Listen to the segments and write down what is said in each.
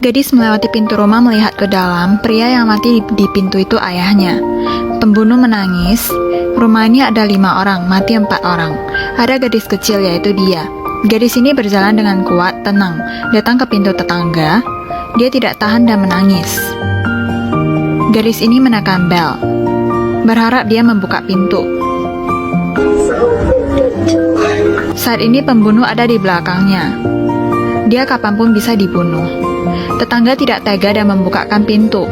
Gadis melewati pintu rumah melihat ke dalam. Pria yang mati di pintu itu ayahnya. Pembunuh menangis. Rumah ini ada 5 orang, mati 4 orang. Ada gadis kecil yaitu dia. Gadis ini berjalan dengan kuat, tenang. Datang ke pintu tetangga. Dia tidak tahan dan menangis. Gadis ini menekan bel. Berharap dia membuka pintu. Saat ini pembunuh ada di belakangnya. Dia kapanpun bisa dibunuh. Tetangga tidak tega dan membukakan pintu.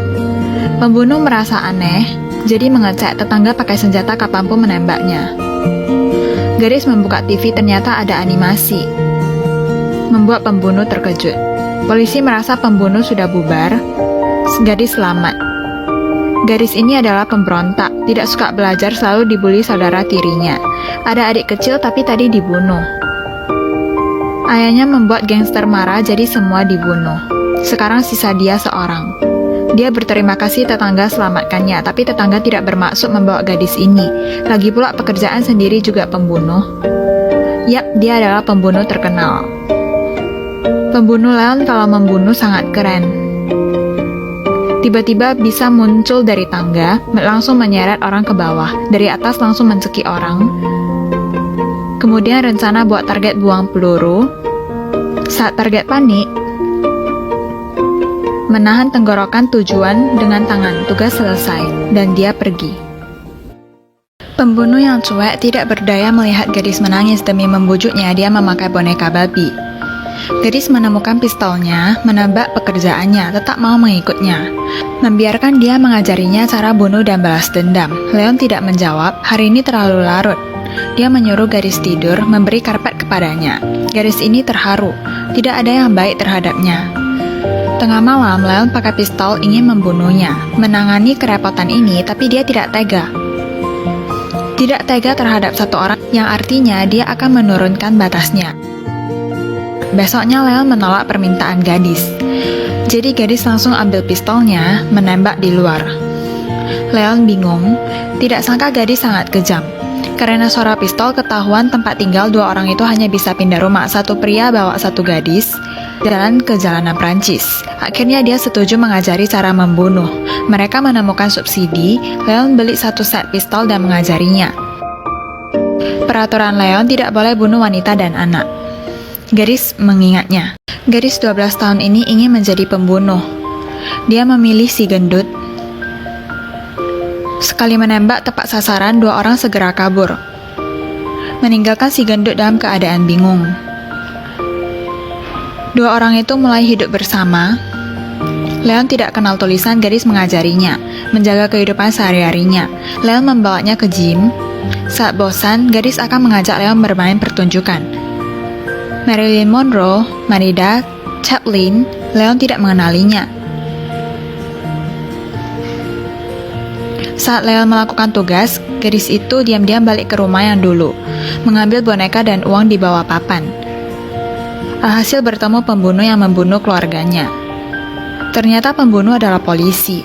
Pembunuh merasa aneh, jadi mengecek tetangga pakai senjata kapanpun menembaknya. Gadis membuka TV, ternyata ada animasi. Membuat pembunuh terkejut. Polisi merasa pembunuh sudah bubar. Gadis selamat. Gadis ini adalah pemberontak, tidak suka belajar, selalu dibully saudara tirinya. Ada adik kecil tapi tadi dibunuh. Ayahnya membuat gangster marah, jadi semua dibunuh. Sekarang sisa dia seorang. Dia berterima kasih tetangga selamatkannya, tapi tetangga tidak bermaksud membawa gadis ini. Lagi pula pekerjaan sendiri juga pembunuh. Yap, dia adalah pembunuh terkenal. Pembunuh Leon kalau membunuh sangat keren. Tiba-tiba bisa muncul dari tangga, langsung menyeret orang ke bawah. Dari atas langsung mencekik orang. Kemudian rencana buat target buang peluru. Saat target panik, menahan tenggorokan tujuan dengan tangan. Tugas selesai, dan dia pergi. Pembunuh yang cuek tidak berdaya melihat gadis menangis demi membujuknya. Dia memakai boneka babi. Gadis menemukan pistolnya, menebak pekerjaannya, tetap mau mengikutnya. Membiarkan dia mengajarinya cara bunuh dan balas dendam. Leon tidak menjawab, hari ini terlalu larut. Dia menyuruh gadis tidur, memberi karpet kepadanya. Gadis ini terharu, tidak ada yang baik terhadapnya. Tengah malam, Leon pakai pistol ingin membunuhnya. Menangani kerepotan ini, tapi dia tidak tega. Tidak tega terhadap satu orang, yang artinya dia akan menurunkan batasnya. Besoknya Leon menolak permintaan gadis. Jadi gadis langsung ambil pistolnya, menembak di luar. Leon bingung, tidak sangka gadis sangat kejam. Karena suara pistol ketahuan tempat tinggal 2 orang itu hanya bisa pindah rumah. Satu pria bawa satu gadis, jalan ke jalanan Prancis. Akhirnya dia setuju mengajari cara membunuh. Mereka menemukan subsidi, Leon beli 1 set pistol dan mengajarinya. Peraturan Leon tidak boleh bunuh wanita dan anak. Gadis mengingatnya. Gadis 12 tahun ini ingin menjadi pembunuh. Dia memilih si gendut. Sekali menembak tepat sasaran, 2 orang segera kabur. Meninggalkan si gendut dalam keadaan bingung. 2 orang itu mulai hidup bersama. Leon tidak kenal tulisan, gadis mengajarinya, menjaga kehidupan sehari-harinya. Leon membawanya ke gym. Saat bosan, gadis akan mengajak Leon bermain pertunjukan. Marilyn Monroe, Marida, Chaplin, Leon tidak mengenalinya. Saat Leon melakukan tugas, gadis itu diam-diam balik ke rumah yang dulu, mengambil boneka dan uang di bawah papan. Alhasil bertemu pembunuh yang membunuh keluarganya. Ternyata pembunuh adalah polisi.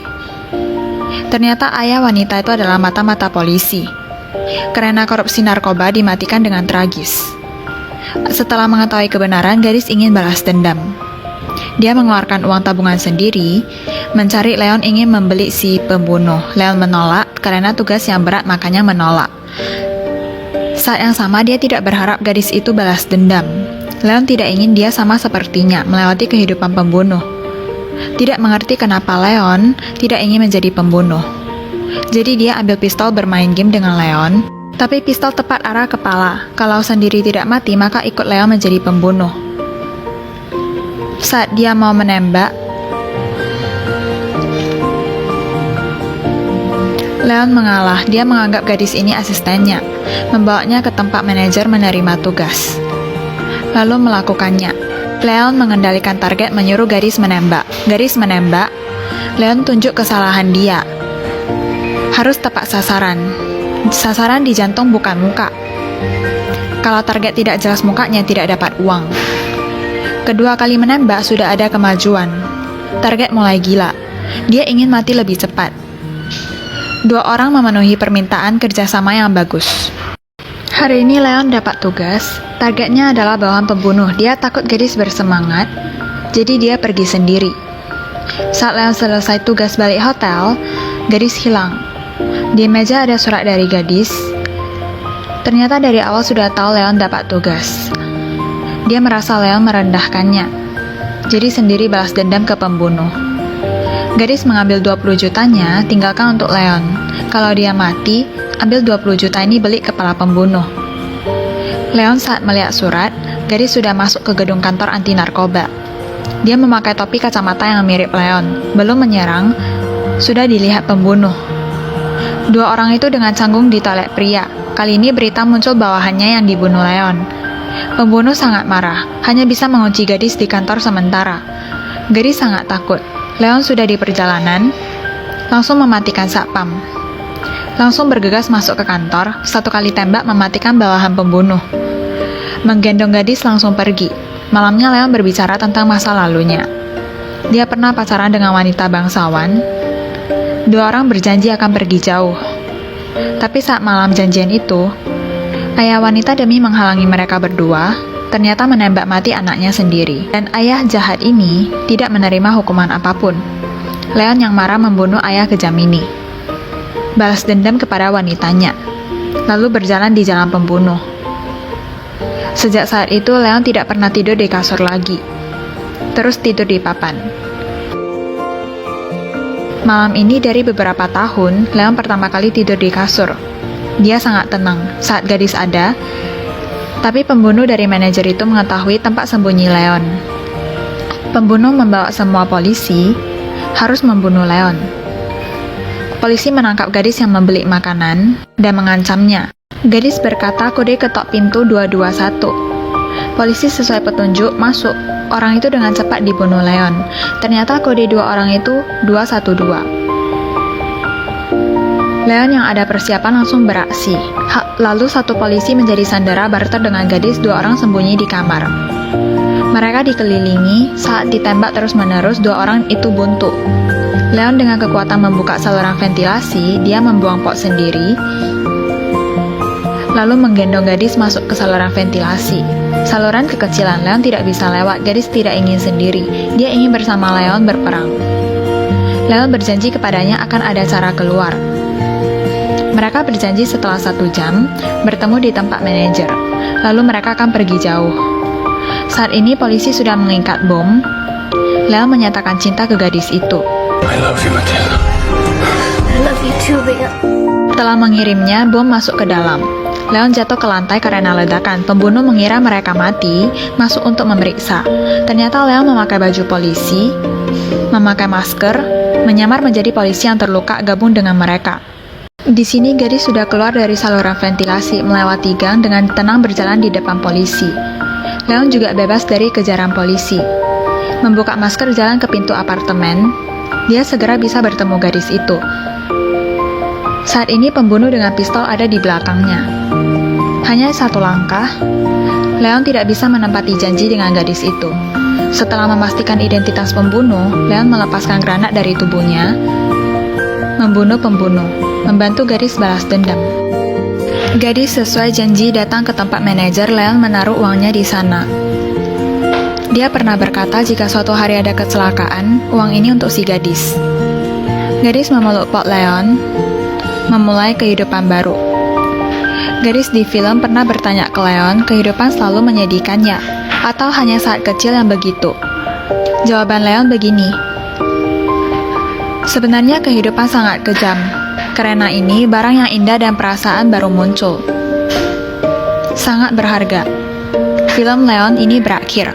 Ternyata ayah wanita itu adalah mata-mata polisi. Karena korupsi narkoba dimatikan dengan tragis. Setelah mengetahui kebenaran, gadis ingin balas dendam. Dia mengeluarkan uang tabungan sendiri, mencari Leon ingin membeli si pembunuh. Leon menolak, karena tugas yang berat makanya menolak. Saat yang sama dia tidak berharap gadis itu balas dendam. Leon tidak ingin dia sama sepertinya, melewati kehidupan pembunuh. Tidak mengerti kenapa Leon tidak ingin menjadi pembunuh. Jadi dia ambil pistol bermain game dengan Leon, tapi pistol tepat arah kepala. Kalau sendiri tidak mati, maka ikut Leon menjadi pembunuh. Saat dia mau menembak, Leon mengalah. Dia menganggap gadis ini asistennya, membawanya ke tempat manajer menerima tugas, lalu melakukannya. Leon mengendalikan target, menyuruh gadis menembak. Gadis menembak, Leon tunjuk kesalahan dia. Harus tepat sasaran. Sasaran di jantung bukan muka. Kalau target tidak jelas mukanya, tidak dapat uang. Kedua kali menembak sudah ada kemajuan. Target mulai gila. Dia ingin mati lebih cepat. 2 orang memenuhi permintaan kerjasama yang bagus. Hari ini Leon dapat tugas. Targetnya adalah bawahan pembunuh. Dia takut gadis bersemangat, jadi dia pergi sendiri. Saat Leon selesai tugas balik hotel, gadis hilang. Di meja ada surat dari gadis. Ternyata dari awal sudah tahu Leon dapat tugas. Dia merasa Leon merendahkannya. Jadi sendiri balas dendam ke pembunuh. Gadis mengambil 20 jutanya, tinggalkan untuk Leon. Kalau dia mati, ambil 20 juta ini beli kepala pembunuh. Leon saat melihat surat, gadis sudah masuk ke gedung kantor anti narkoba. Dia memakai topi kacamata yang mirip Leon. Belum menyerang, sudah dilihat pembunuh. Dua orang itu dengan canggung di toilet pria. Kali ini berita muncul bawahannya yang dibunuh Leon. Pembunuh sangat marah, hanya bisa mengunci gadis di kantor sementara. Gadis sangat takut. Leon sudah di perjalanan, langsung mematikan satpam. Langsung bergegas masuk ke kantor, satu kali tembak mematikan bawahan pembunuh. Menggendong gadis langsung pergi. Malamnya Leon berbicara tentang masa lalunya. Dia pernah pacaran dengan wanita bangsawan. Dua orang berjanji akan pergi jauh. Tapi saat malam janjian itu, ayah wanita demi menghalangi mereka berdua, ternyata menembak mati anaknya sendiri. Dan ayah jahat ini tidak menerima hukuman apapun. Leon yang marah membunuh ayah kejam ini. Balas dendam kepada wanitanya, lalu berjalan di jalan pembunuh. Sejak saat itu, Leon tidak pernah tidur di kasur lagi. Terus tidur di papan. Malam ini dari beberapa tahun, Leon pertama kali tidur di kasur. Dia sangat tenang saat gadis ada, tapi pembunuh dari manajer itu mengetahui tempat sembunyi Leon. Pembunuh membawa semua polisi, harus membunuh Leon. Polisi menangkap gadis yang membeli makanan dan mengancamnya. Gadis berkata kode ketok pintu 221. Polisi sesuai petunjuk masuk. Orang itu dengan cepat dibunuh Leon. Ternyata kode dua orang itu 212. Leon yang ada persiapan langsung beraksi. Lalu satu polisi menjadi sandera barter dengan gadis, dua orang sembunyi di kamar. Mereka dikelilingi, saat ditembak terus-menerus dua orang itu buntu. Leon dengan kekuatan membuka saluran ventilasi, dia membuang pot sendiri, lalu menggendong gadis masuk ke saluran ventilasi. Saluran kekecilan, Leon tidak bisa lewat, gadis tidak ingin sendiri. Dia ingin bersama Leon berperang. Leon berjanji kepadanya akan ada cara keluar. Mereka berjanji setelah 1 jam, bertemu di tempat manajer. Lalu mereka akan pergi jauh. Saat ini polisi sudah mengikat bom. Leon menyatakan cinta ke gadis itu. I love you, Matilda. I love you too, Bea. Setelah mengirimnya, bom masuk ke dalam. Leon jatuh ke lantai karena ledakan. Pembunuh mengira mereka mati, masuk untuk memeriksa. Ternyata Leon memakai baju polisi, memakai masker, menyamar menjadi polisi yang terluka gabung dengan mereka. Di sini gadis sudah keluar dari saluran ventilasi, melewati gang dengan tenang berjalan di depan polisi. Leon juga bebas dari kejaran polisi. Membuka masker jalan ke pintu apartemen, dia segera bisa bertemu gadis itu. Saat ini pembunuh dengan pistol ada di belakangnya. Hanya 1 langkah, Leon tidak bisa menepati janji dengan gadis itu. Setelah memastikan identitas pembunuh, Leon melepaskan granat dari tubuhnya, membunuh pembunuh, membantu gadis balas dendam. Gadis sesuai janji datang ke tempat manajer. Leon menaruh uangnya di sana. Dia pernah berkata jika suatu hari ada kecelakaan, uang ini untuk si gadis. Gadis memeluk pot Leon, memulai kehidupan baru. Gadis di film pernah bertanya ke Leon, kehidupan selalu menyedihkannya, atau hanya saat kecil yang begitu? Jawaban Leon begini, sebenarnya kehidupan sangat kejam. Karena ini, barang yang indah dan perasaan baru muncul. Sangat berharga. Film Leon ini berakhir.